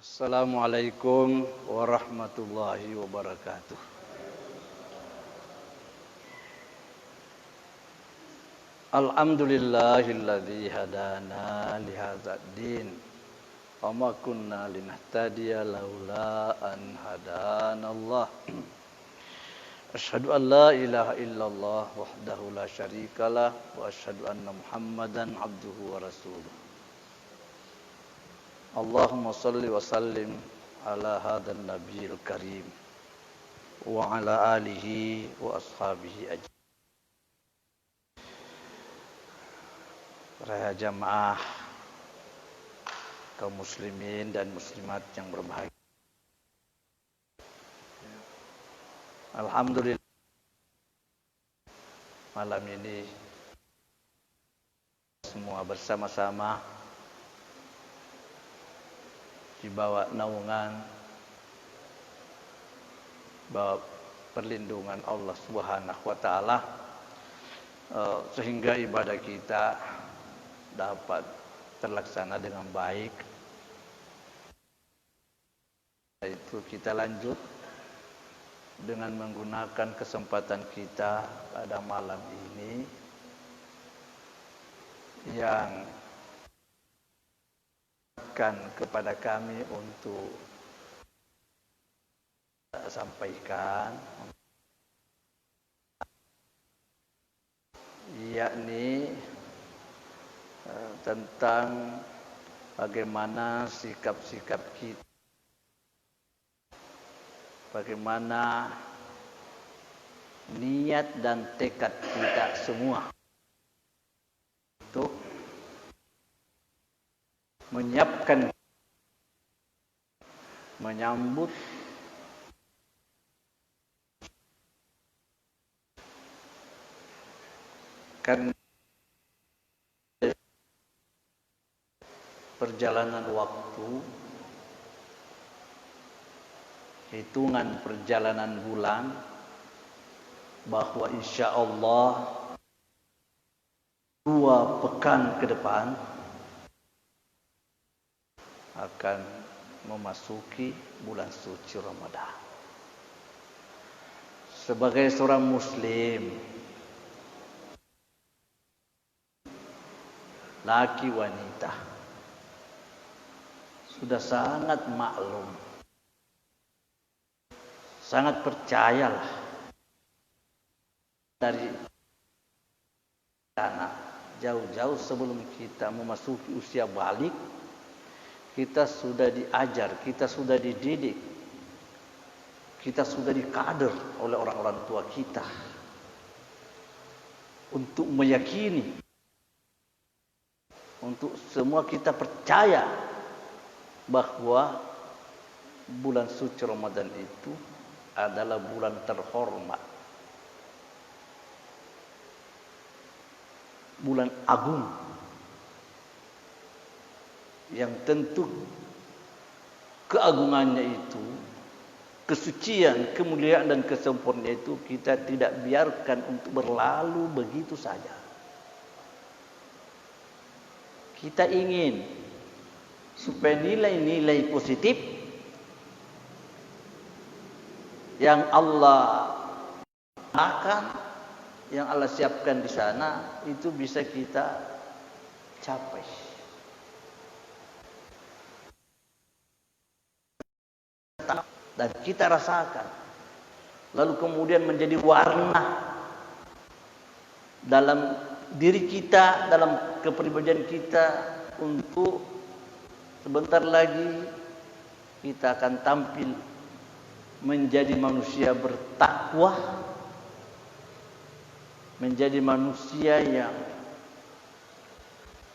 Assalamualaikum warahmatullahi wabarakatuh. Alhamdulillahilladzi hadana li hadzal din wa ma kunna linahtadiya laula an hadanallah. Asyhadu an la ilaha illallah wahdahu la syarikalah wa asyhadu anna Muhammadan abduhu wa rasuluh. Allahumma salli wa sallim ala hadzal nabiyil karim wa ala alihi wa ashabihi ajmain. Para jamaah kaum muslimin dan muslimat yang berbahagia. Alhamdulillah malam ini semua bersama-sama di bawah naungan, bawah perlindungan Allah Subhanahu wa taala, sehingga ibadah kita dapat terlaksana dengan baik. Itu kita lanjut dengan menggunakan kesempatan kita pada malam ini yang kepada kami untuk sampaikan, yakni tentang bagaimana sikap-sikap kita, bagaimana niat dan tekad kita semua untuk menyiapkan, menyambut kan perjalanan waktu, hitungan perjalanan bulan, bahwa insya Allah 2 pekan ke depan akan memasuki bulan suci Ramadan. Sebagai seorang muslim, laki wanita, sudah sangat maklum, sangat percayalah dari anak jauh-jauh sebelum kita memasuki usia balik, kita sudah diajar, kita sudah dididik, kita sudah dikader oleh orang-orang tua kita untuk meyakini, untuk semua kita percaya bahwa bulan suci Ramadan itu adalah bulan terhormat, bulan agung, yang tentu keagungannya itu, kesucian, kemuliaan dan kesempurnaan itu kita tidak biarkan untuk berlalu begitu saja. Kita ingin supaya nilai-nilai positif yang Allah akan, yang Allah siapkan di sana itu bisa kita capai. Dan kita rasakan, lalu kemudian menjadi warna dalam diri kita, dalam kepribadian kita, untuk sebentar lagi kita akan tampil menjadi manusia bertakwa, menjadi manusia yang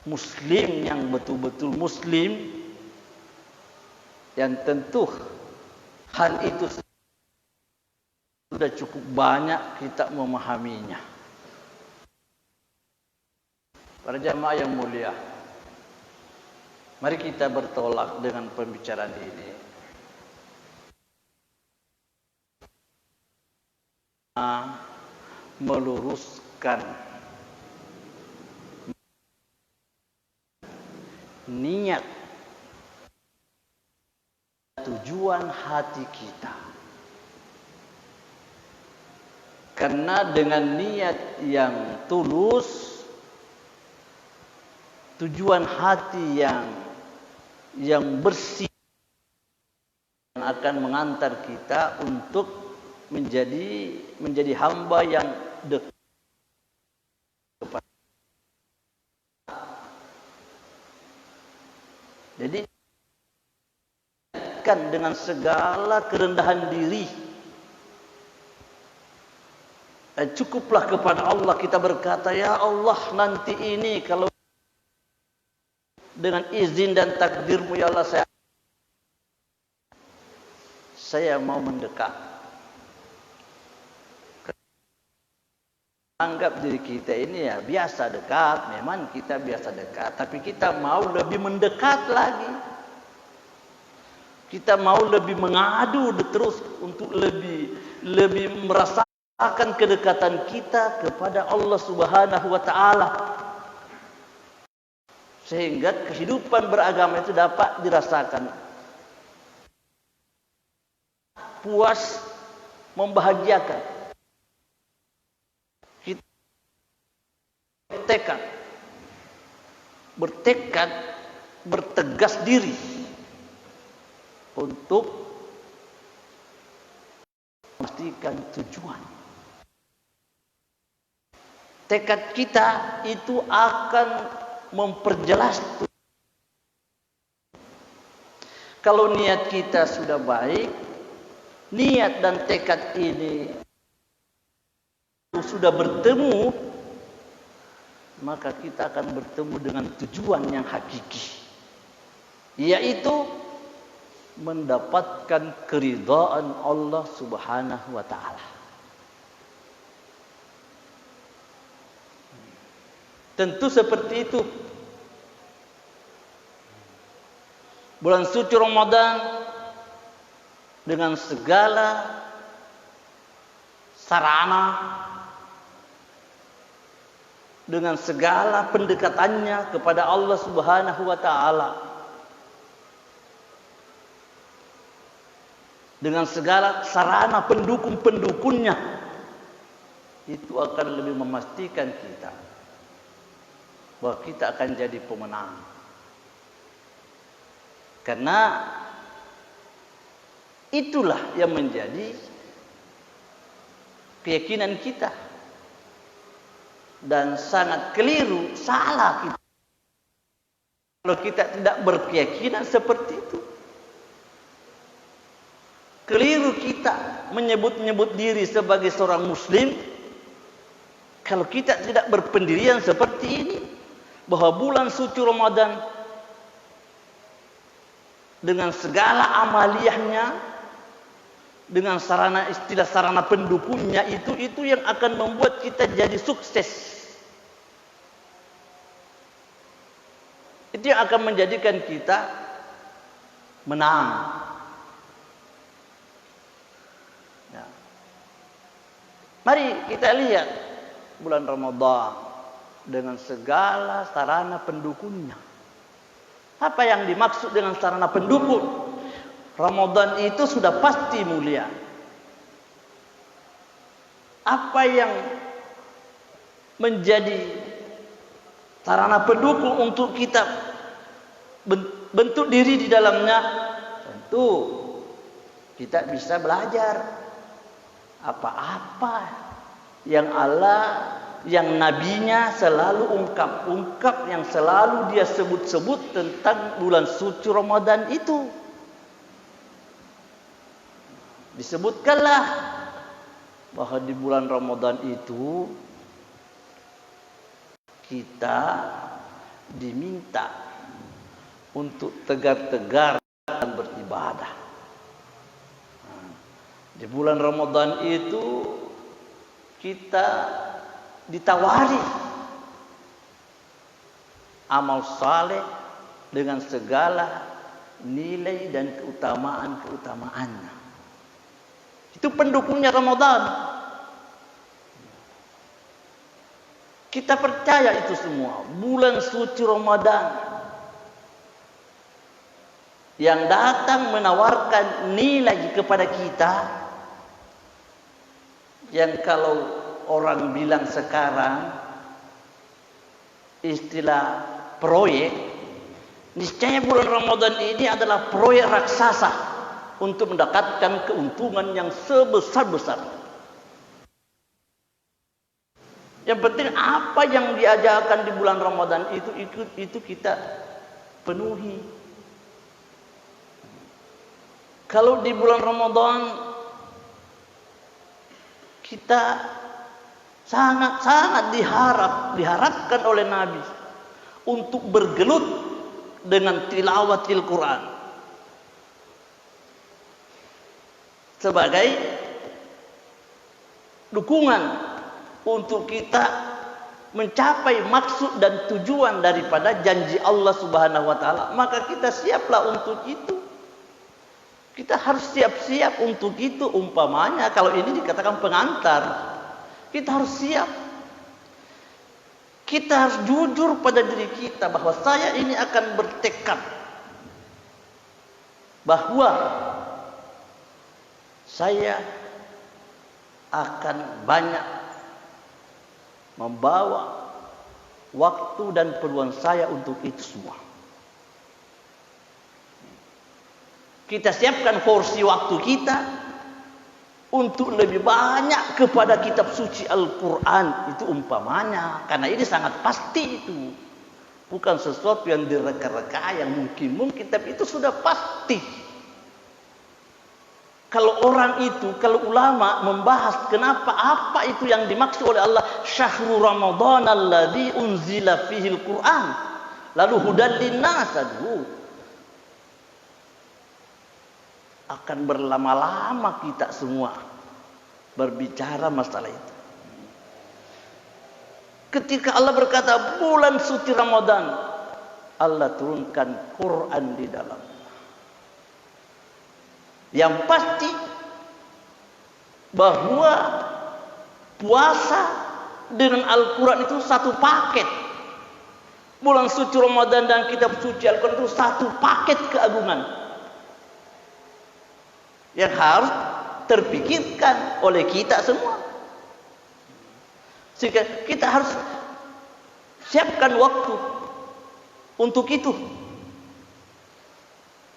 muslim, yang betul-betul muslim, yang tentu hal itu sudah cukup banyak kita memahaminya. Para jamaah yang mulia, mari kita bertolak dengan pembicaraan ini. Meluruskan niat tujuan hati kita. Karena dengan niat yang tulus, tujuan hati yang bersih yang akan mengantar kita untuk menjadi hamba yang dekat kepada. Jadi kan dengan segala kerendahan diri, cukuplah kepada Allah kita berkata, ya Allah, nanti ini kalau dengan izin dan takdirmu ya Allah, saya mau mendekat. Anggap diri kita ini ya biasa dekat, memang kita biasa dekat, tapi kita mau lebih mendekat lagi. Kita mau lebih mengadu terus untuk lebih merasakan kedekatan kita kepada Allah Subhanahu wa taala. Sehingga kehidupan beragama itu dapat dirasakan puas, membahagiakan. Kita bertekad, bertegas diri untuk memastikan tujuan. Tekad kita itu akan memperjelas. Kalau niat kita sudah baik, niat dan tekad ini sudah bertemu, maka kita akan bertemu dengan tujuan yang hakiki, yaitu mendapatkan keridhaan Allah Subhanahu wa taala. Tentu seperti itu. Bulan suci Ramadan dengan segala sarana, dengan segala pendekatannya kepada Allah Subhanahu wa taala, dengan segala sarana pendukung-pendukungnya, itu akan lebih memastikan kita bahwa kita akan jadi pemenang. Karena itulah yang menjadi keyakinan kita. Dan sangat keliru, salah kita kalau kita tidak berkeyakinan seperti itu. Keliru kita menyebut-nyebut diri sebagai seorang muslim kalau kita tidak berpendirian seperti ini, bahwa bulan suci Ramadan dengan segala amaliyahnya, dengan sarana pendukungnya itu yang akan membuat kita jadi sukses. Itu yang akan menjadikan kita menang. Ya. Mari kita lihat bulan Ramadan dengan segala sarana pendukungnya. Apa yang dimaksud dengan sarana pendukung? Ramadan itu sudah pasti mulia. Apa yang menjadi sarana pendukung untuk kita bentuk diri di dalamnya? Tentu kita bisa belajar apa-apa yang Allah, yang nabinya selalu ungkap yang selalu dia sebut-sebut tentang bulan suci Ramadan itu. Disebutkanlah bahwa di bulan Ramadan itu kita diminta untuk tegar-tegar dan beribadah. Di bulan Ramadan itu kita ditawari amal saleh dengan segala nilai dan keutamaan-keutamaannya. Itu pendukungnya Ramadan. Kita percaya itu semua. Bulan suci Ramadan yang datang menawarkan nilai kepada kita, yang kalau orang bilang sekarang istilah proyek, niscaya bulan Ramadan ini adalah proyek raksasa untuk mendapatkan keuntungan yang sebesar-besarnya. Yang penting apa yang diajarkan di bulan Ramadan itu kita penuhi. Kalau di bulan Ramadan kita sangat-sangat diharapkan oleh Nabi untuk bergelut dengan tilawatil Quran sebagai dukungan untuk kita mencapai maksud dan tujuan daripada janji Allah Subhanahu wa taala, maka kita siaplah untuk itu. Kita harus siap-siap untuk itu. Umpamanya kalau ini dikatakan pengantar, kita harus siap. Kita harus jujur pada diri kita bahwa saya ini akan bertekad bahwa saya akan banyak membawa waktu dan peluang saya untuk itu semua. Kita siapkan porsi waktu kita untuk lebih banyak kepada kitab suci Al-Quran, itu umpamanya, karena ini sangat pasti itu, bukan sesuatu yang direka-reka, yang mungkin, tapi itu sudah pasti. Kalau orang itu, kalau ulama membahas kenapa, apa itu yang dimaksud oleh Allah, syahrul Ramadan alladzi unzila fihil Quran, lalu hudan linnas, akan berlama-lama kita semua berbicara masalah itu. Ketika Allah berkata bulan suci Ramadan, Allah turunkan Quran di dalam. Yang pasti bahwa puasa dengan Al-Quran itu satu paket. Bulan suci Ramadan dan kitab suci Al-Quran itu satu paket keagungan yang harus terpikirkan oleh kita semua. Sehingga kita harus siapkan waktu untuk itu.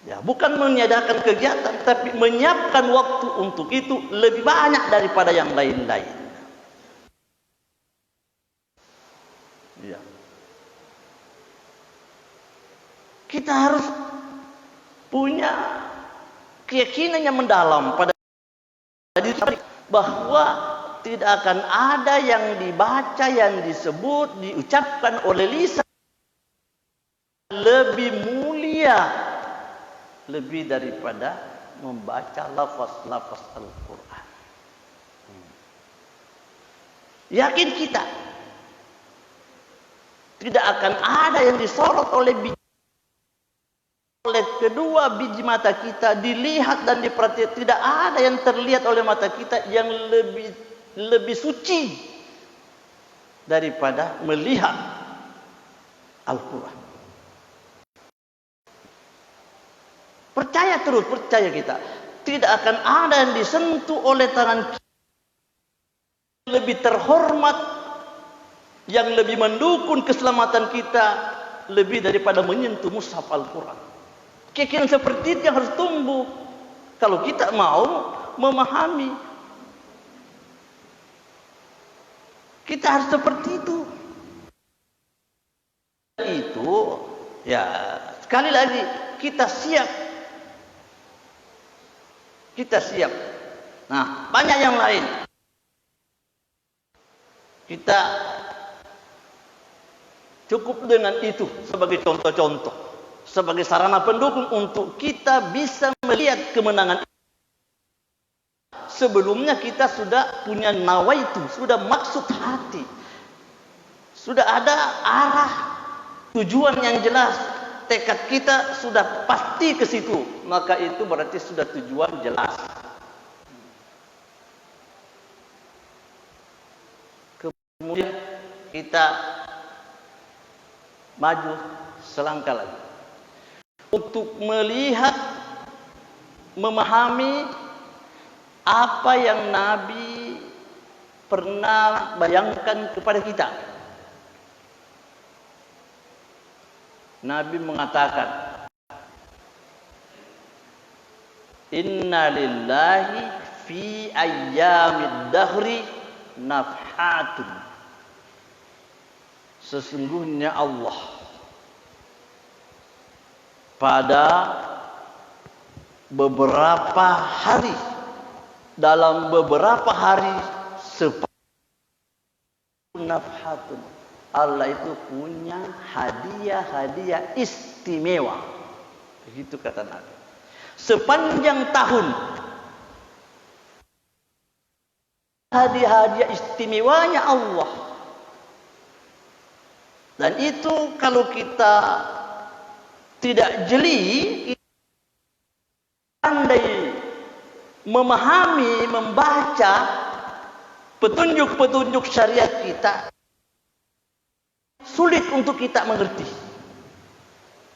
Ya, bukan meniadakan kegiatan, tapi menyiapkan waktu untuk itu lebih banyak daripada yang lain-lain. Ya. Kita harus punya keyakinan yang mendalam pada diri bahwa tidak akan ada yang dibaca, yang disebut, diucapkan oleh lisan lebih mulia, lebih daripada membaca lafaz-lafaz Al-Quran. Yakin kita tidak akan ada yang disorot oleh kedua biji mata kita, dilihat dan diperhatikan. Tidak ada yang terlihat oleh mata kita yang lebih suci daripada melihat Al-Quran. Percaya terus, percaya kita. Tidak akan ada yang disentuh oleh tangan kita lebih terhormat, yang lebih mendukung keselamatan kita lebih daripada menyentuh mushaf Al-Quran. Keyakinan seperti itu yang harus tumbuh kalau kita mau memahami. Kita harus seperti itu. Itu ya, sekali lagi kita siap. Kita siap. Nah, banyak yang lain. Kita cukup dengan itu sebagai contoh-contoh, sebagai sarana pendukung untuk kita bisa melihat kemenangan. Sebelumnya kita sudah punya nawaitu, sudah maksud hati, sudah ada arah tujuan yang jelas, tekad kita sudah pasti ke situ, maka itu berarti sudah tujuan jelas. Kemudian kita maju selangkah lagi. untuk melihat, memahami apa yang Nabi pernah bayangkan kepada kita. Nabi mengatakan, Inna lillahi fi ayyamid dahri nafhatun. Sesungguhnya Allah pada beberapa hari, dalam beberapa hari nafhatun, Allah itu punya hadiah-hadiah istimewa. Begitu kata Nabi. Sepanjang tahun hadiah-hadiah istimewanya Allah. Dan itu kalau kita tidak jeli, pandai memahami, membaca petunjuk-petunjuk syariat kita, sulit untuk kita mengerti.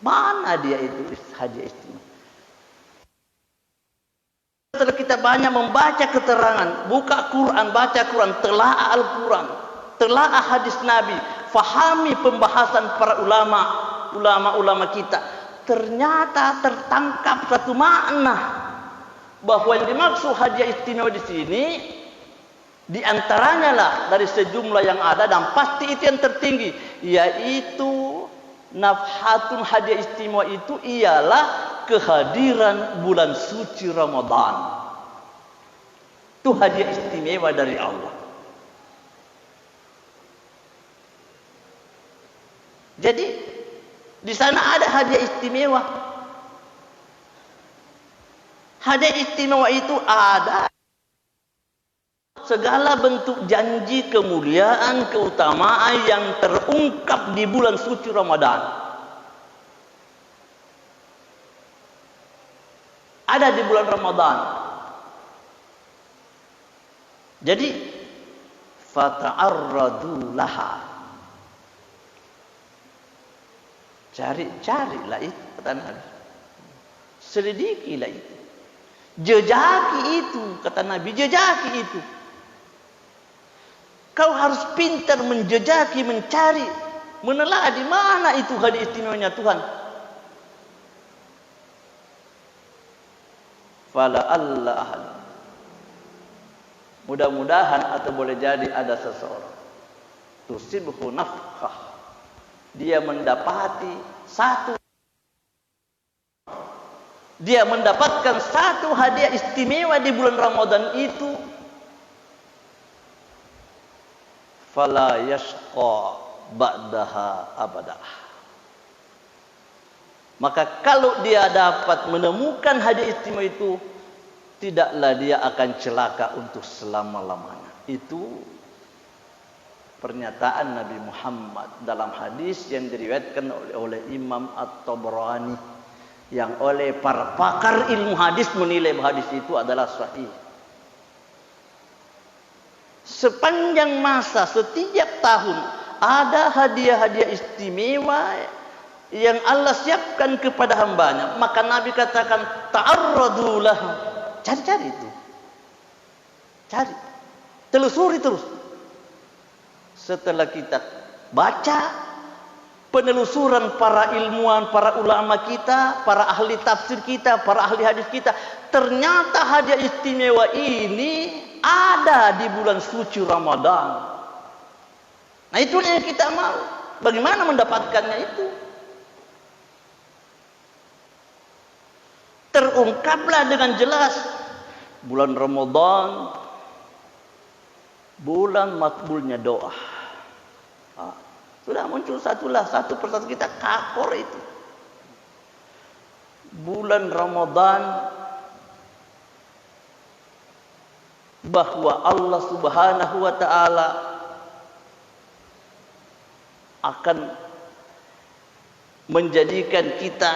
Mana dia itu hadiah istimewa? Setelah kita banyak membaca keterangan, buka Quran, baca Quran, telaah Al-Quran, telaah hadis Nabi, fahami pembahasan para ulama kita, ternyata tertangkap satu makna bahwa yang dimaksud hadiah istimewa di sini, di antaranya lah dari sejumlah yang ada, dan pasti itu yang tertinggi, yaitu nafhatun, hadiah istimewa itu ialah kehadiran bulan suci Ramadan. Itu hadiah istimewa dari Allah. Jadi di sana ada hadiah istimewa. Hadiah istimewa itu ada segala bentuk janji kemuliaan, keutamaan yang terungkap di bulan suci Ramadan. Ada di bulan Ramadan. Jadi fata'arradu laha, carilah itu, kata Nabi. Selidikilah itu, jejaki itu, kata Nabi, jejaki itu. Kau harus pintar menjejaki, mencari, menelaah di mana itu hadiah istimewanya Tuhan. Fala Allah, mudah-mudahan atau boleh jadi ada seseorang tusibhu nafkah, dia mendapati dia mendapatkan satu hadiah istimewa di bulan Ramadan itu, fala yashqa ba'daha abadah. Maka kalau dia dapat menemukan hadiah istimewa itu, tidaklah dia akan celaka untuk selama-lamanya. Itu pernyataan Nabi Muhammad dalam hadis yang diriwayatkan oleh Imam At-Tabrani, yang oleh para pakar ilmu hadis menilai hadis itu adalah sahih. Sepanjang masa, setiap tahun ada hadiah-hadiah istimewa yang Allah siapkan kepada hambanya. Maka Nabi katakan, ta'arradu lahu, cari itu, cari, telusuri terus. Setelah kita baca penelusuran para ilmuwan, para ulama kita, para ahli tafsir kita, para ahli hadis kita, ternyata hadiah istimewa ini ada di bulan suci Ramadan. Nah, itu yang kita mau. Bagaimana mendapatkannya itu? Terungkaplah dengan jelas. Bulan Ramadan, bulan makbulnya doa. Sudah muncul satu persatu kita kakor itu. Bulan Ramadan, bahwa Allah Subhanahu wa ta'ala akan menjadikan kita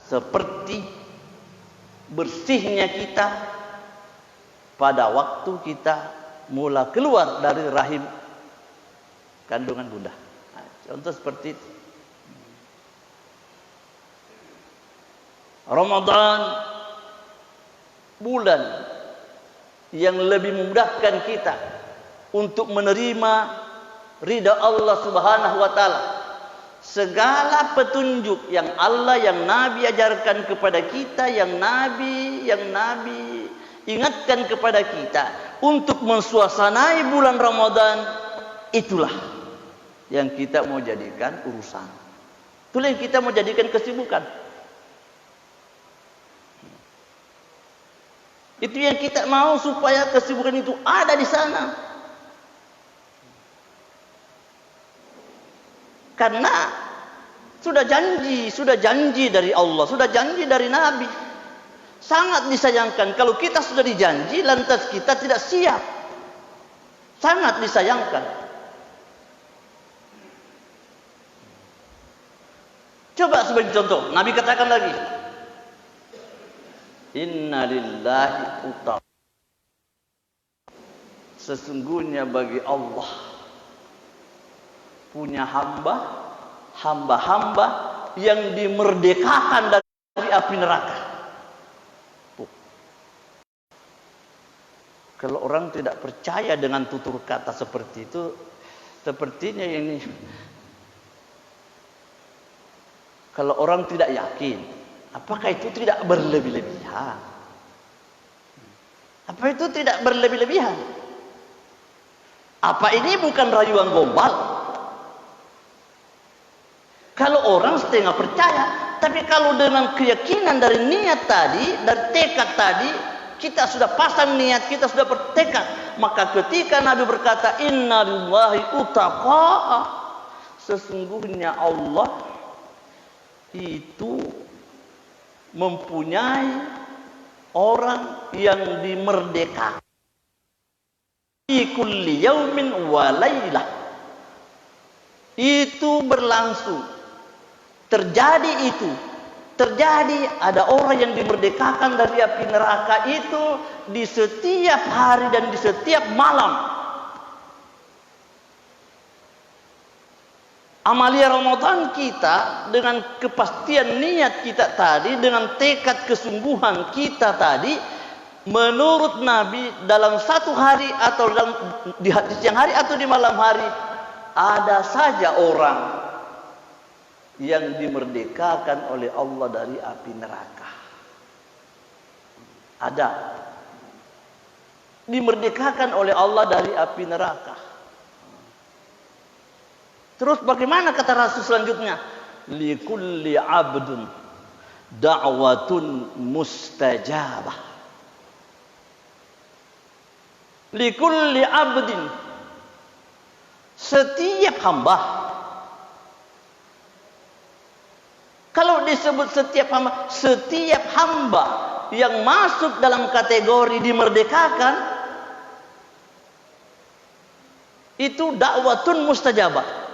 seperti bersihnya kita pada waktu kita mula keluar dari rahim kandungan bunda. Nah, contoh seperti itu. Ramadan bulan yang lebih memudahkan kita untuk menerima ridha Allah Subhanahu wa taala. Segala petunjuk yang Allah, yang Nabi ajarkan kepada kita, yang Nabi ingatkan kepada kita untuk mensuasanai bulan Ramadan, itulah yang kita mau jadikan urusan. Itulah yang kita mau jadikan kesibukan. Itu yang kita mau, supaya kesibukan itu ada di sana. Karena sudah janji dari Allah, sudah janji dari Nabi. Sangat disayangkan kalau kita sudah dijanji lantas kita tidak siap. Sangat disayangkan. Coba sebagai contoh, Nabi katakan lagi, Inna lillahi utaq. Sesungguhnya bagi Allah punya hamba-hamba yang dimerdekakan dari api neraka. Kalau orang tidak percaya dengan tutur kata seperti itu, sepertinya ini, kalau orang tidak yakin, apakah itu tidak berlebih-lebihan? Apa itu tidak berlebih-lebihan? Apa ini bukan rayuan gombal? Kalau orang setengah percaya, tapi kalau dengan keyakinan dari niat tadi, dari tekad tadi, kita sudah pasang niat, kita sudah bertekad, maka ketika Nabi berkata Inna lillahi utaqaa, sesungguhnya Allah itu mempunyai orang yang dimerdekakan fi kulli yaumin wa lailah. Itu berlangsung, terjadi ada orang yang dimerdekakan dari api neraka itu di setiap hari dan di setiap malam. Amalia Ramadan kita dengan kepastian niat kita tadi, dengan tekad kesungguhan kita tadi, menurut Nabi dalam satu hari atau di siang hari atau di malam hari, ada saja orang yang dimerdekakan oleh Allah dari api neraka. Ada. Dimerdekakan oleh Allah dari api neraka. Terus bagaimana kata Rasul selanjutnya? Likulli abdun da'watun mustajabah. Likulli abdin, setiap hamba. Kalau disebut setiap hamba yang masuk dalam kategori dimerdekakan, itu dakwatun mustajabah.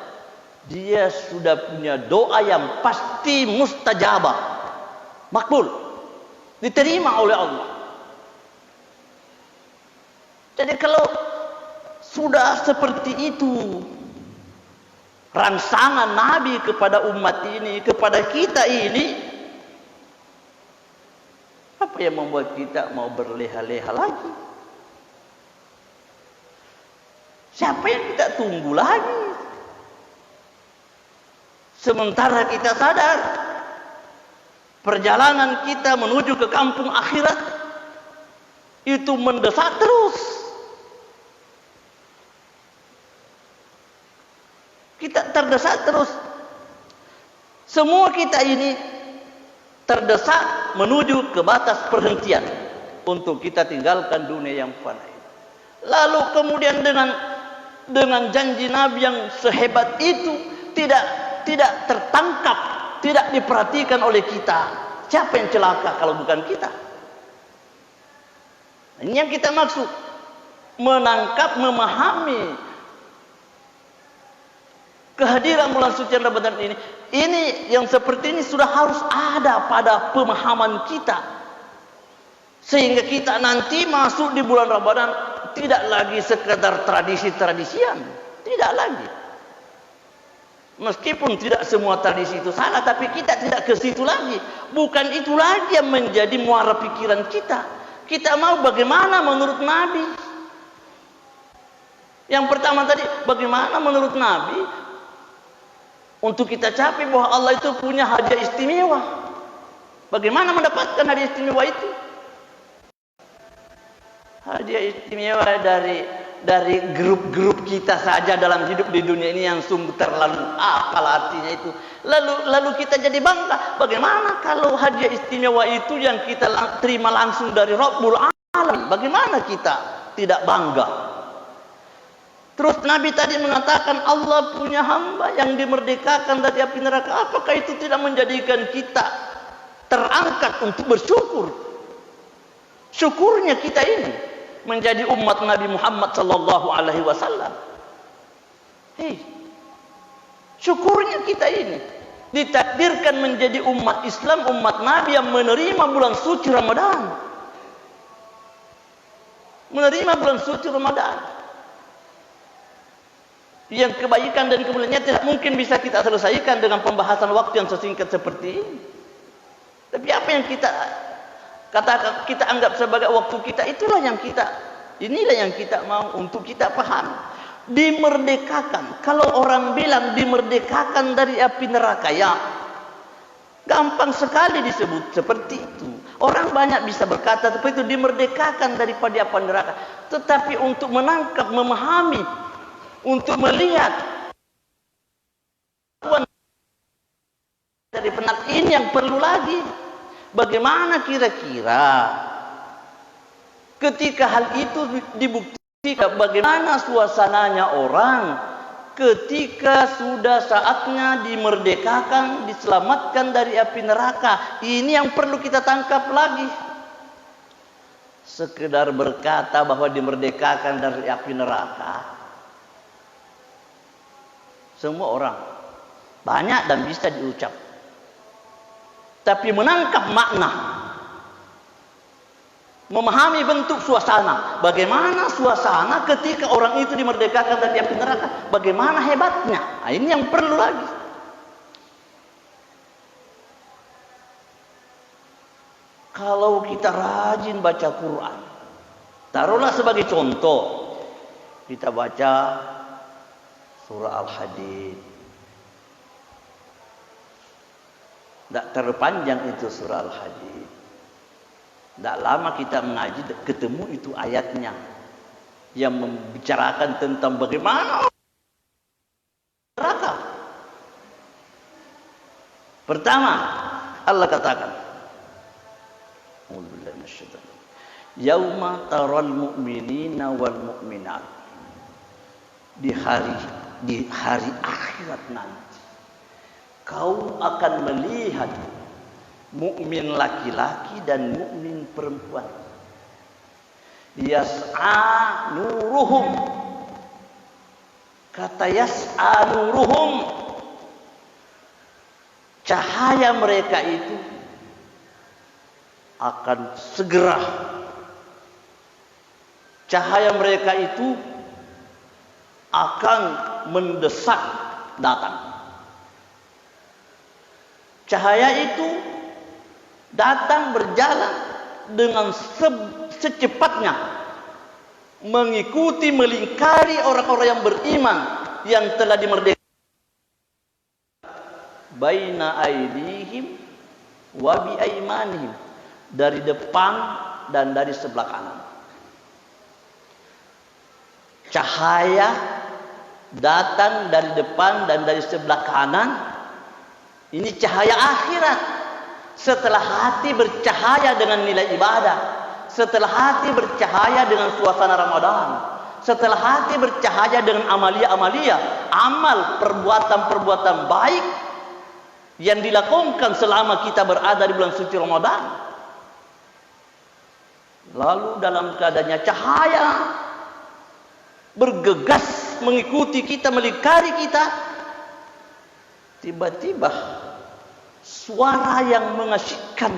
Dia sudah punya doa yang pasti mustajabah, makbul, diterima oleh Allah. Jadi kalau sudah seperti itu rangsangan Nabi kepada umat ini, kepada kita ini, apa yang membuat kita mau berleha-leha lagi? Siapa yang kita tunggu lagi? Sementara kita sadar perjalanan kita menuju ke kampung akhirat itu mendesak terus. Kita terdesak terus. Semua kita ini terdesak menuju ke batas perhentian untuk kita tinggalkan dunia yang fana. Lalu kemudian dengan janji Nabi yang sehebat itu tidak tertangkap, tidak diperhatikan oleh kita. Siapa yang celaka kalau bukan kita? Ini yang kita maksud, menangkap, memahami kehadiran bulan suci Ramadan ini. Ini yang seperti ini sudah harus ada pada pemahaman kita, sehingga kita nanti masuk di bulan Ramadan tidak lagi sekedar tradisi-tradisian, tidak lagi. Meskipun tidak semua tradisi itu salah, tapi kita tidak ke situ lagi. Bukan itu lagi yang menjadi muara pikiran kita. Kita mau bagaimana menurut Nabi. Yang pertama tadi, bagaimana menurut Nabi untuk kita capai bahwa Allah itu punya hadiah istimewa. Bagaimana mendapatkan hadiah istimewa itu? Hadiah istimewa dari grup-grup kita saja dalam hidup di dunia ini yang sungguh terlalu apalah artinya itu. Lalu kita jadi bangga. Bagaimana kalau hadiah istimewa itu yang kita terima langsung dari Rabbul Alamin? Bagaimana kita tidak bangga? Terus Nabi tadi mengatakan Allah punya hamba yang dimerdekakan dari api neraka. Apakah itu tidak menjadikan kita terangkat untuk bersyukur? Syukurnya kita ini menjadi umat Nabi Muhammad sallallahu alaihi wasallam. Syukurnya kita ini ditakdirkan menjadi umat Islam, umat Nabi yang menerima bulan suci Ramadan. Menerima bulan suci Ramadan. Yang kebaikan dan kemuliaannya tidak mungkin bisa kita selesaikan dengan pembahasan waktu yang sesingkat seperti ini. Tapi apa yang kita katakan, kita anggap sebagai waktu kita, inilah yang kita mau untuk kita paham. Dimerdekakan. Kalau orang bilang dimerdekakan dari api neraka, ya gampang sekali disebut seperti itu. Orang banyak bisa berkata seperti itu, dimerdekakan daripada api neraka. Tetapi untuk menangkap, memahami, untuk melihat dari penak ini yang perlu lagi. Bagaimana kira-kira ketika hal itu dibuktikan, bagaimana suasananya orang ketika sudah saatnya dimerdekakan, diselamatkan dari api neraka? Ini yang perlu kita tangkap lagi. Sekedar berkata bahwa dimerdekakan dari api neraka, semua orang banyak dan bisa diucap. Tapi menangkap makna, memahami bentuk suasana, bagaimana suasana ketika orang itu dimerdekakan dari api neraka, bagaimana hebatnya. Nah, ini yang perlu lagi. Kalau kita rajin baca Quran, taruhlah sebagai contoh, kita baca surah Al-Hadid. Tidak terpanjang itu surah Al-Hadid. Tidak lama kita mengaji, ketemu itu ayatnya yang membicarakan tentang bagaimana neraka. Pertama, Allah katakan, yauma taral mu'minina wal mu'minat. Di hari akhirat nanti kau akan melihat mukmin laki-laki dan mukmin perempuan. Yas'a nuruhum. Kata yas'a nuruhum, cahaya mereka itu akan segera, cahaya mereka itu akan mendesak datang. Cahaya itu datang berjalan dengan secepatnya, mengikuti, melingkari orang-orang yang beriman yang telah dimerdekakan. Baina aidihim wa bi aimanihim, dari depan dan dari sebelah kanan. Cahaya datang dari depan dan dari sebelah kanan. Ini cahaya akhirat. Setelah hati bercahaya dengan nilai ibadah, setelah hati bercahaya dengan suasana Ramadan, setelah hati bercahaya dengan amalia-amalia, amal, perbuatan-perbuatan baik yang dilakukan selama kita berada di bulan suci Ramadan, lalu dalam keadaannya cahaya bergegas mengikuti kita, melingkari kita, tiba-tiba suara yang mengasyikkan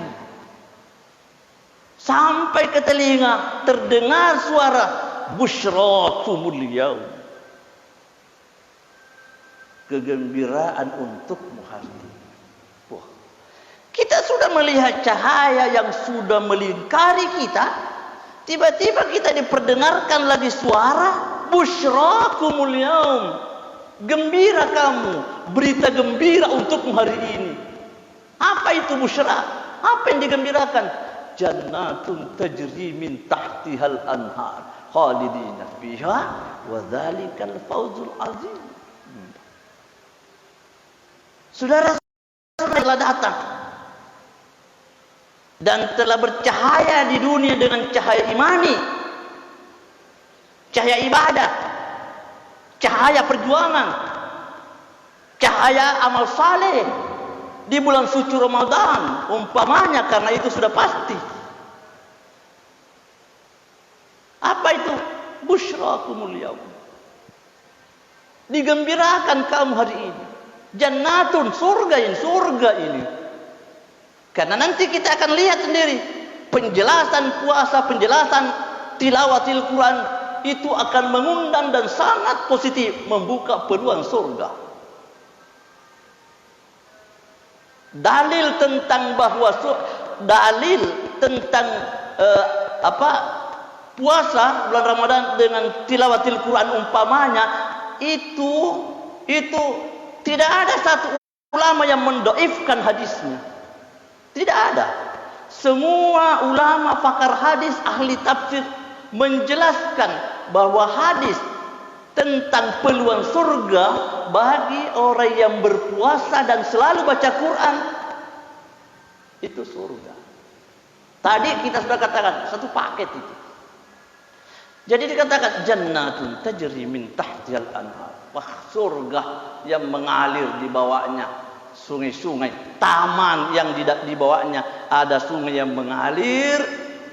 sampai ke telinga, terdengar suara busyrakumul yaum. kegembiraan untukmu hari ini. Wah, kita sudah melihat cahaya yang sudah melingkari kita, tiba-tiba kita diperdengarkan lagi suara busyrakumul yaum, gembira kamu, berita gembira untukmu hari ini. Apa itu busyra? Apa yang digembirakan? Jannatun tajri min tahtihal anhar khalidina fiha wa dzalikal fawzul azim. Saudara telah datang dan telah bercahaya di dunia dengan cahaya imani, cahaya ibadah, cahaya perjuangan, cahaya amal saleh di bulan suci Ramadan umpamanya, karena itu sudah pasti. Apa itu? Busyrakumul yaum, digembirakan kamu hari ini. Jannatun, surga ini. Karena nanti kita akan lihat sendiri penjelasan puasa, penjelasan tilawatil Quran itu akan mengundang dan sangat positif membuka peluang surga. Dalil tentang puasa bulan Ramadan dengan tilawatil Quran umpamanya itu tidak ada satu ulama yang mendoifkan hadisnya. Tidak ada. Semua ulama pakar hadis, ahli tafsir menjelaskan bahwa hadis tentang peluang surga bagi orang yang berpuasa dan selalu baca Quran itu surga. Tadi kita sudah katakan satu paket itu. Jadi dikatakan jannatun tajri min tahtihal anhar. Wah, surga yang mengalir di bawahnya sungai-sungai, taman yang di bawahnya ada sungai yang mengalir.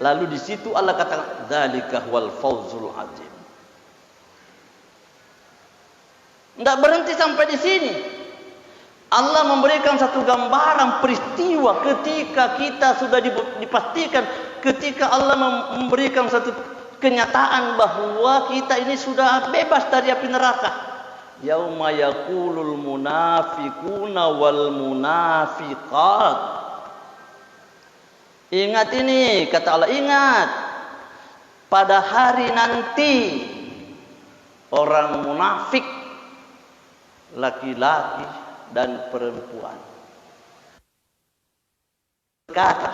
Lalu di situ Allah katakan dzalika wal fawzul azim. Tidak berhenti sampai di sini. Allah memberikan satu gambaran peristiwa ketika kita sudah dipastikan, ketika Allah memberikan satu kenyataan bahwa kita ini sudah bebas dari api neraka. Yauma yaqulul munafiquna wal munafiqat. Ingat ini, kata Allah, ingat. Pada hari nanti orang munafik, laki-laki dan perempuan, kata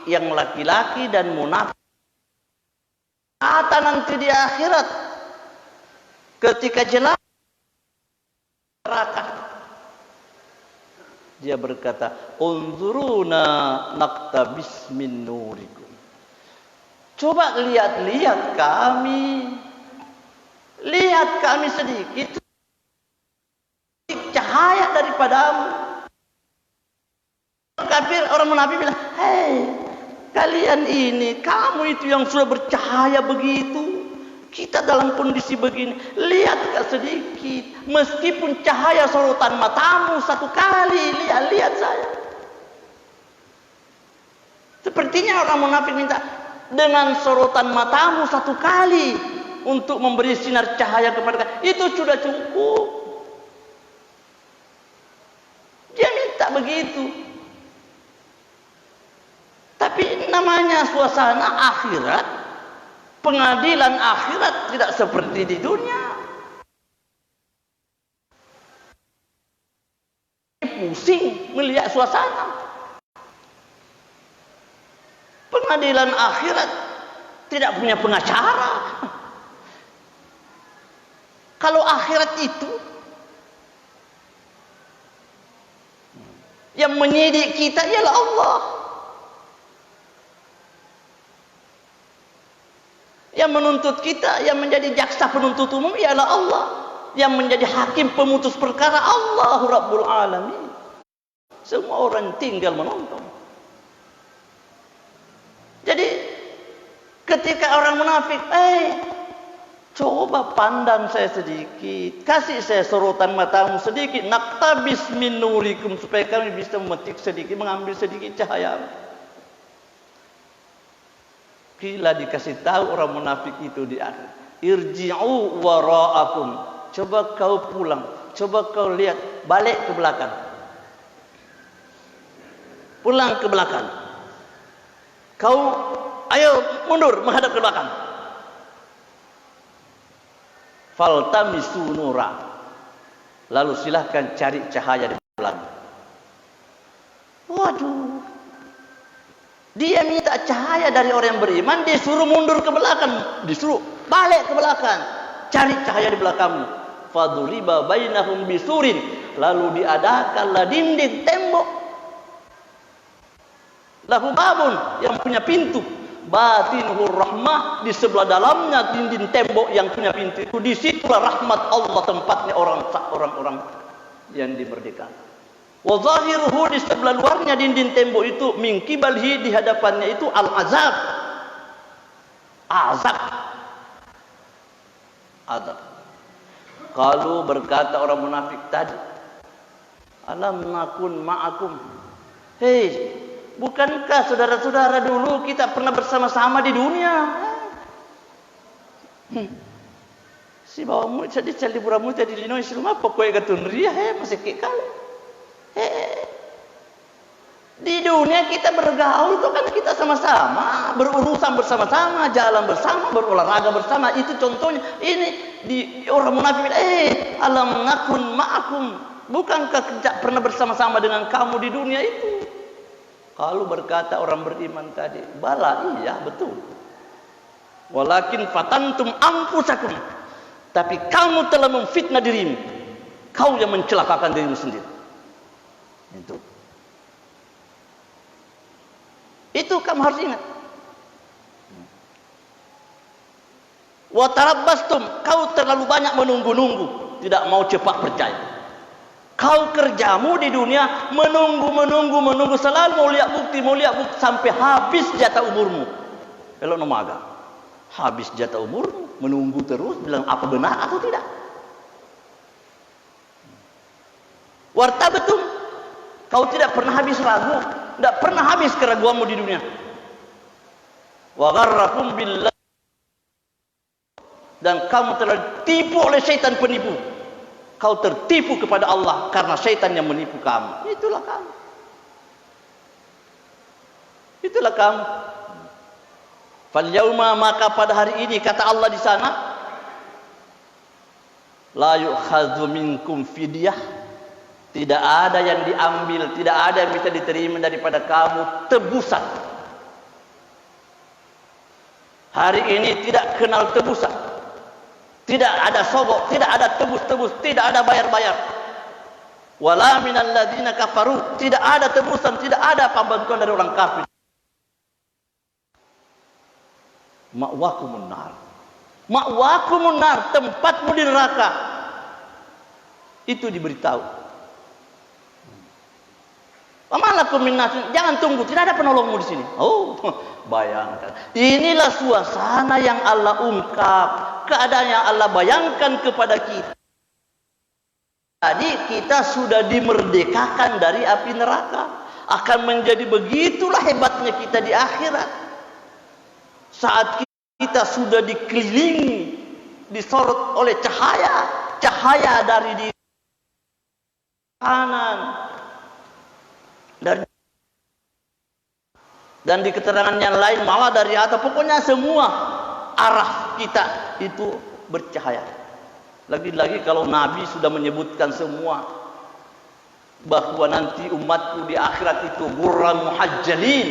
yang laki-laki dan munafik kata nanti di akhirat ketika jelas neraka, dia berkata unzuruna naqtabis min nurikum, coba lihat kami, lihat kami sedikit cahaya daripadamu. Kafir, orang munafik bilang, hei kalian ini, kamu itu yang sudah bercahaya begitu, kita dalam kondisi begini, lihat sedikit, meskipun cahaya sorotan matamu satu kali, lihat saya. Sepertinya orang munafik minta, dengan sorotan matamu satu kali untuk memberi sinar cahaya kepada kita, itu sudah cukup. Dia minta begitu. Tapi namanya suasana akhirat, pengadilan akhirat tidak seperti di dunia. Pusing melihat suasana. Pengadilan akhirat tidak punya pengacara. Kalau akhirat itu yang menyidik kita ialah Allah. Yang menuntut kita, yang menjadi jaksa penuntut umum ialah Allah. Yang menjadi hakim pemutus perkara Allah Rabbul Alamin. Semua orang tinggal menonton. Jadi ketika orang munafik, coba pandang saya sedikit, kasih saya sorotan matamu sedikit, naqtabis min nurikum, supaya kami bisa memetik sedikit, mengambil sedikit cahaya. Bila dikasih tahu orang munafik itu di akhir, irji'u wara'akum, Coba kau pulang, coba kau lihat, balik ke belakang. Pulang ke belakang. Kau, ayo mundur, menghadap ke belakang. Faltamisu nura. Lalu silahkan cari cahaya di belakang. Waduh. Dia minta cahaya dari orang yang beriman, dia suruh mundur ke belakang, disuruh balik ke belakang, cari cahaya di belakangmu. Faduliba bainahum bisurin, lalu diadakanlah dinding tembok. Lahu babun, yang punya pintu, batinuhur rahmah, di sebelah dalamnya dinding tembok yang punya pintu itu, disitulah rahmat Allah tempatnya orang-orang yang dimerdekakan. Wa zahiruhu, di sebelah luarnya dinding tembok itu, min qibalhi, di hadapannya itu al-azab. Azab. Kalau berkata orang munafik tadi, alam nakun ma'akum. Hei, bukankah saudara-saudara dulu kita pernah bersama-sama di dunia? Si bawamu jadi cali buramu tadi di Indonesia rumah pokoknya gatun ria masih kekal. Di dunia kita bergaul itu kan kita sama-sama, berurusan bersama-sama, jalan bersama, berolahraga bersama. Itu contohnya. Ini di orang munafik, alam nakun ma'akum. Bukankah kita pernah bersama-sama dengan kamu di dunia itu? Kalau berkata orang beriman tadi, bala, iya betul. Walakin fatantum anfusakum. Tapi kamu telah memfitnah dirimu. Kau yang mencelakakan dirimu sendiri. Itu kamu harus ingat. Wa tarabbastum, kau terlalu banyak menunggu-nunggu, tidak mau cepat percaya. Kau kerjamu di dunia menunggu, selalu mau lihat bukti sampai habis jatah umurmu. Kalau nomaga, habis jatah umurmu, menunggu terus, bilang apa benar atau tidak. Wartabtum, kau tidak pernah habis ragu, tidak pernah habis keraguanmu di dunia. Wa gharrakum billah, dan kamu telah ditipu oleh syaitan penipu. Kau tertipu kepada Allah karena syaitan yang menipu kamu. Itulah kamu. Itulah kamu. Fal yauma, maka pada hari ini kata Allah di sana, la yu'khadhu minkum fidyah. Tidak ada yang diambil, tidak ada yang bisa diterima daripada kamu tebusan. Hari ini tidak kenal tebusan. Tidak ada sogok, tidak ada tebus-tebus, tidak ada bayar-bayar. Wala minal ladzina kafaru, tidak ada tebusan, tidak ada pembantuan dari orang kafir. Ma'wakumun nar. Ma'wakumun nar, tempatmu di neraka. Itu diberitahu. Pamalakum min nasin, jangan tunggu, tidak ada penolongmu di sini. Oh, bayangkan. Inilah suasana yang Allah ungkap, keadaan yang Allah bayangkan kepada kita. Jadi kita sudah dimerdekakan dari api neraka. Akan menjadi begitulah hebatnya kita di akhirat. Saat kita sudah dikelilingi, disorot oleh cahaya dari di kanan. Dan di keterangan yang lain malah dari atas, pokoknya semua arah kita itu bercahaya. Lagi-lagi kalau Nabi sudah menyebutkan semua bahwa nanti umatku di akhirat itu gurran muhajjalin,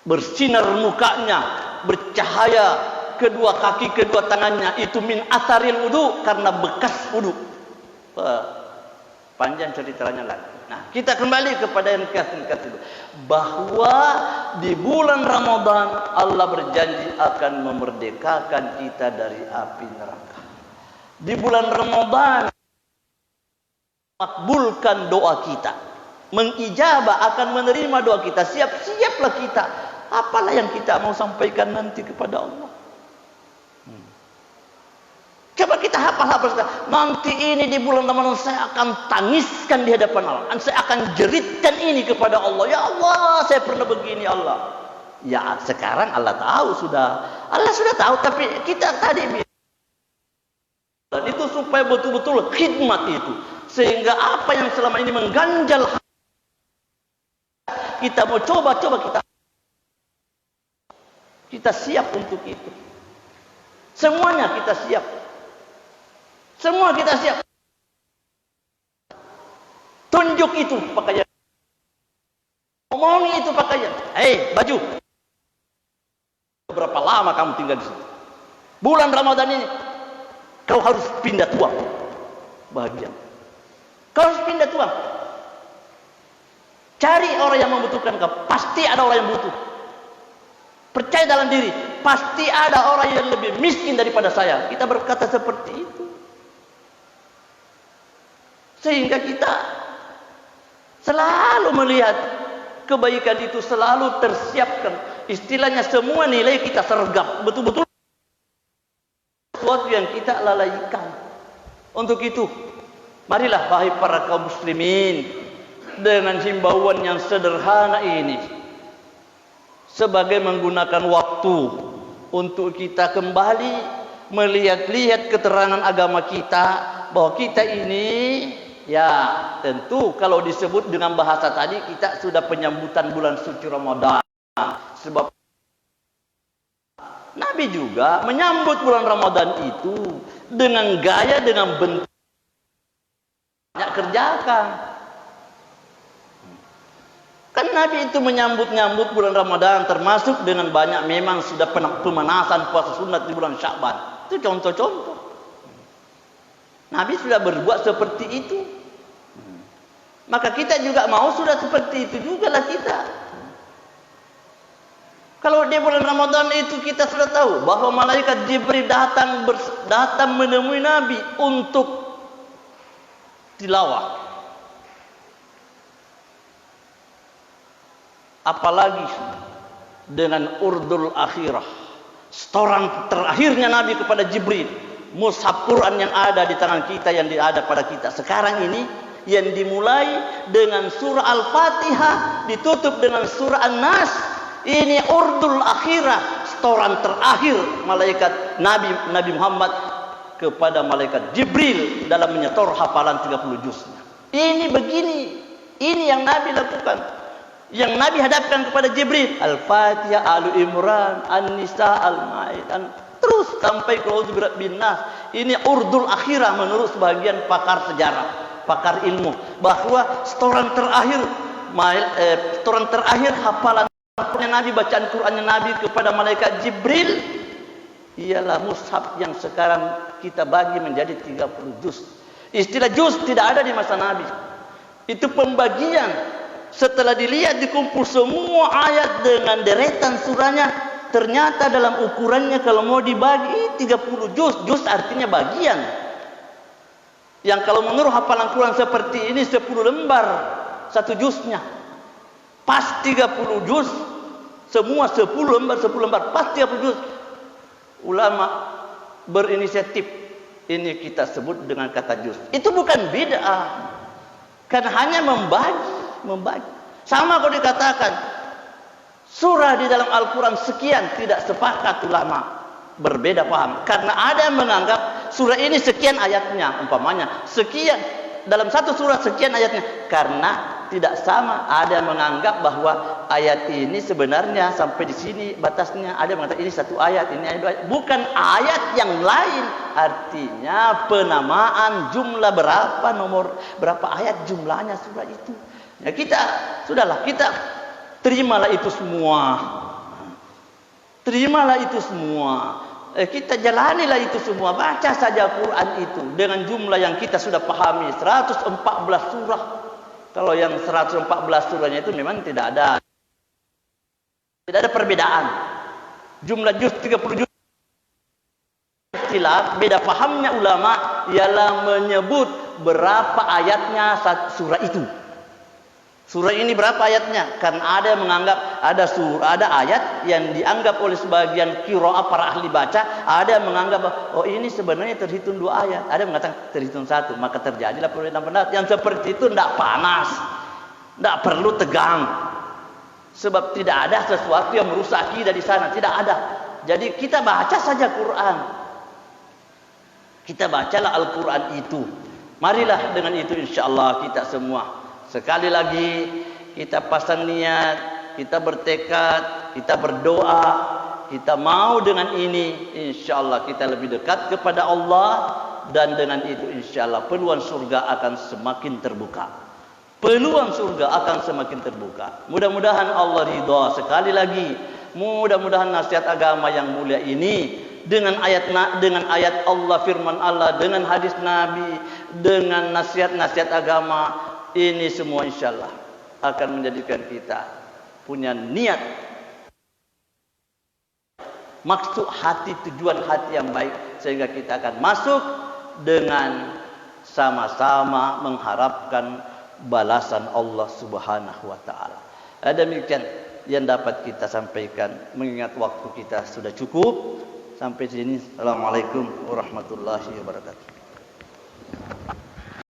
bersinar mukanya, bercahaya kedua kaki, kedua tangannya itu min atharil wudu, karena bekas wudu. Panjang ceritanya lagi. Nah, kita kembali kepada yang kasih itu, bahwa di bulan Ramadan Allah berjanji akan memerdekakan kita dari api neraka. Di bulan Ramadan makbulkan doa kita, mengijabah, akan menerima doa kita. Siap-siaplah kita. Apalah yang kita mau sampaikan nanti kepada Allah. Coba kita hafal-hafal. Nanti ini di bulan Ramadan saya akan tangiskan di hadapan Allah. Saya akan jeritkan ini kepada Allah. Ya Allah, saya pernah begini Allah. Ya sekarang Allah tahu sudah. Allah sudah tahu, tapi kita tadi Dan itu supaya betul-betul khidmat itu. Sehingga apa yang selama ini mengganjal kita mau coba-coba kita siap untuk itu. Semuanya kita siap. Semua kita siap. Tunjuk itu pakaian. Omongi itu pakaian. Hei, baju. Berapa lama kamu tinggal di situ? Bulan Ramadan ini kau harus pindah tuang. Bahagia. Kau harus pindah tuang. Cari orang yang membutuhkan kau. Pasti ada orang yang butuh. Percaya dalam diri. Pasti ada orang yang lebih miskin daripada saya. Kita berkata seperti itu. Sehingga kita selalu melihat kebaikan itu selalu tersiapkan. Istilahnya semua nilai kita sergap. Betul-betul sesuatu yang kita lalaikan. Untuk itu, marilah wahai para kaum muslimin, dengan himbauan yang sederhana ini, sebagai menggunakan waktu untuk kita kembali melihat-lihat keterangan agama kita, bahwa kita ini, ya tentu kalau disebut dengan bahasa tadi, kita sudah penyambutan bulan suci Ramadan. Sebab Nabi juga menyambut bulan Ramadan itu dengan gaya, dengan bentuk banyak kerjakan. Kan Nabi itu menyambut bulan Ramadan, termasuk dengan banyak memang sudah pemanasan puasa sunat di bulan Sya'ban. Itu contoh-contoh. Nabi sudah berbuat seperti itu. Maka kita juga mau sudah seperti itu juga lah kita. Kalau di bulan Ramadan itu kita sudah tahu bahwa malaikat Jibril datang menemui Nabi untuk tilawah. Apalagi dengan urdul akhirah, setoran terakhirnya Nabi kepada Jibril, mushaf Quran yang ada di tangan kita, yang ada pada kita sekarang ini, yang dimulai dengan surah Al-Fatihah, ditutup dengan surah An-Nas. Ini urdul akhirah, setoran terakhir malaikat Nabi Muhammad kepada malaikat Jibril dalam menyetor hafalan 30 juznya. Ini begini, ini yang Nabi lakukan. Yang Nabi hadapkan kepada Jibril, Al-Fatihah, Al-Imran, An-Nisa, Al-Maidah, terus sampai ke Auzubillahi bin Nas. Ini urdul akhirah menurut sebagian pakar sejarah, pakar ilmu, bahwa setoran terakhir hafalan Nabi, bacaan Qurannya Nabi kepada malaikat Jibril ialah mushaf yang sekarang kita bagi menjadi 30 juz. Istilah juz tidak ada di masa Nabi. Itu pembagian. Setelah dilihat dikumpul semua ayat dengan deretan surahnya, ternyata dalam ukurannya kalau mau dibagi 30 juz. Juz artinya bagian. Yang kalau menurut hafalan Quran seperti ini 10 lembar satu juznya. Pas 30 juz, semua 10 lembar, pas 30 juz. Ulama berinisiatif, ini kita sebut dengan kata juz. Itu bukan bid'ah, kan hanya membagi. Sama kalau dikatakan surah di dalam Al-Quran sekian, tidak sepakat ulama, berbeda paham. Karena ada yang menganggap surah ini sekian ayatnya, umpamanya sekian dalam satu surah sekian ayatnya, karena tidak sama. Ada yang menganggap bahwa ayat ini sebenarnya sampai di sini batasnya. Ada yang mengatakan ini satu ayat, ini ayat dua ayat. Bukan ayat yang lain. Artinya penamaan jumlah berapa, nomor berapa ayat jumlahnya surah itu. Ya kita sudahlah, kita terimalah itu semua. Terimalah itu semua. Kita jalanilah itu semua. Baca saja Quran itu dengan jumlah yang kita sudah pahami, 114 surah. Kalau yang 114 surahnya itu memang tidak ada perbedaan. Jumlah juz 30 juz. Istilah beda pahamnya ulama ialah menyebut berapa ayatnya surah itu. Surah ini berapa ayatnya? Karena ada yang menganggap ada ayat yang dianggap oleh sebagian qiraah para ahli baca, ada yang menganggap oh ini sebenarnya terhitung 2 ayat, ada yang mengatakan terhitung 1, maka terjadilah perbedaan pendapat. Yang seperti itu tidak panas, tidak perlu tegang, sebab tidak ada sesuatu yang merusak akidah di sana, tidak ada. Jadi kita baca saja Quran. Kita bacalah Al-Quran itu. Marilah dengan itu insyaAllah kita semua. Sekali lagi kita pasang niat, kita bertekad, kita berdoa, kita mau dengan ini, insyaAllah kita lebih dekat kepada Allah. Dan dengan itu insyaAllah peluang surga akan semakin terbuka. Peluang surga akan semakin terbuka. Mudah-mudahan Allah ridha. Sekali lagi, mudah-mudahan nasihat agama yang mulia ini dengan ayat Allah, firman Allah, dengan hadis Nabi, dengan nasihat-nasihat agama ini semua insyaallah akan menjadikan kita punya niat, maksud hati, tujuan hati yang baik, sehingga kita akan masuk dengan sama-sama mengharapkan balasan Allah Subhanahu wa taala. Demikian yang dapat kita sampaikan, mengingat waktu kita sudah cukup. Sampai sini. Assalamualaikum warahmatullahi wabarakatuh.